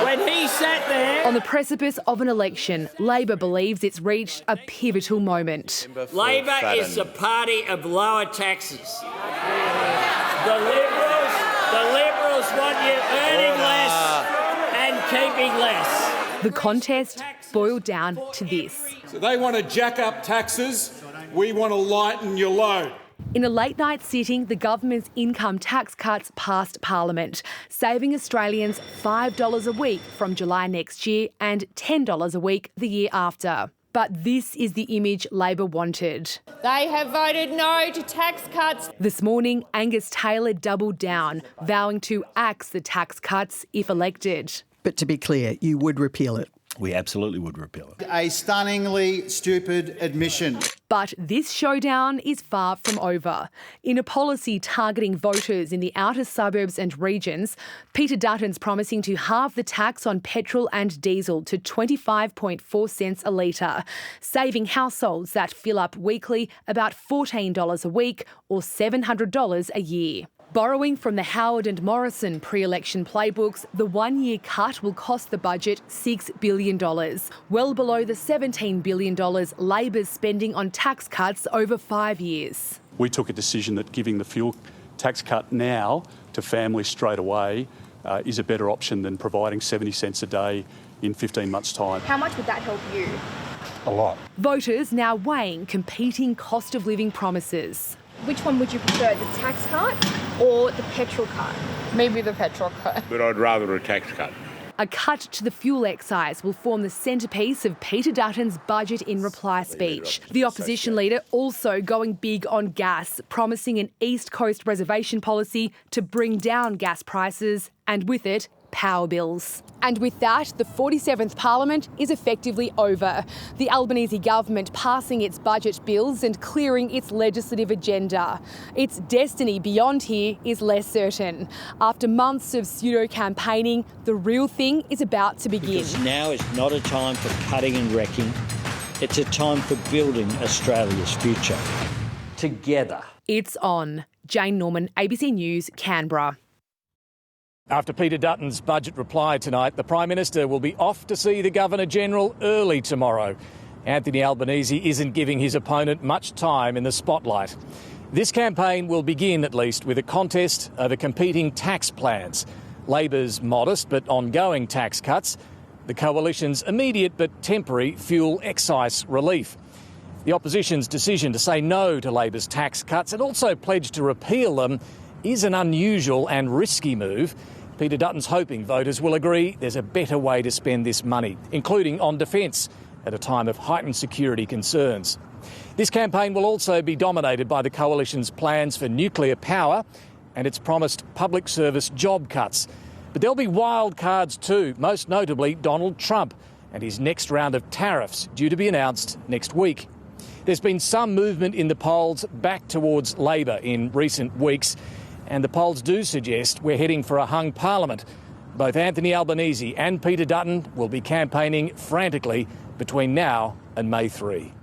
When he sat there... On the precipice of an election, Labor believes it's reached a pivotal moment. Labor is the party of lower taxes. The Liberals want you earning less and keeping less. The contest boiled down to this. So they want to jack up taxes, we want to lighten your load. In a late-night sitting, the government's income tax cuts passed Parliament, saving Australians $5 a week from July next year and $10 a week the year after. But this is the image Labor wanted. They have voted no to tax cuts. This morning, Angus Taylor doubled down, vowing to axe the tax cuts if elected. But to be clear, you would repeal it. We absolutely would repeal it. A stunningly stupid admission. But this showdown is far from over. In a policy targeting voters in the outer suburbs and regions, Peter Dutton's promising to halve the tax on petrol and diesel to 25.4 cents a litre, saving households that fill up weekly about $14 a week or $700 a year. Borrowing from the Howard and Morrison pre-election playbooks, the one-year cut will cost the budget $6 billion, well below the $17 billion Labor's spending on tax cuts over 5 years. We took a decision that giving the fuel tax cut now to families straight away is a better option than providing 70 cents a day in 15 months' time. How much would that help you? A lot. Voters now weighing competing cost of living promises. Which one would you prefer, the tax cut or the petrol cut? Maybe the petrol cut. But I'd rather a tax cut. A cut to the fuel excise will form the centrepiece of Peter Dutton's budget in reply speech. The opposition leader also going big on gas, promising an East Coast reservation policy to bring down gas prices and with it, power bills. And with that, the 47th Parliament is effectively over. The Albanese government passing its budget bills and clearing its legislative agenda. Its destiny beyond here is less certain. After months of pseudo-campaigning, the real thing is about to begin. Because now is not a time for cutting and wrecking. It's a time for building Australia's future. Together. It's on. Jane Norman, ABC News, Canberra. After Peter Dutton's budget reply tonight, the Prime Minister will be off to see the Governor-General early tomorrow. Anthony Albanese isn't giving his opponent much time in the spotlight. This campaign will begin, at least, with a contest over competing tax plans. Labor's modest but ongoing tax cuts, the Coalition's immediate but temporary fuel excise relief. The Opposition's decision to say no to Labor's tax cuts and also pledge to repeal them is an unusual and risky move. Peter Dutton's hoping voters will agree there's a better way to spend this money, including on defence, at a time of heightened security concerns. This campaign will also be dominated by the Coalition's plans for nuclear power and its promised public service job cuts. But there'll be wild cards too, most notably Donald Trump and his next round of tariffs due to be announced next week. There's been some movement in the polls back towards Labor in recent weeks, and the polls do suggest we're heading for a hung parliament. Both Anthony Albanese and Peter Dutton will be campaigning frantically between now and May 3.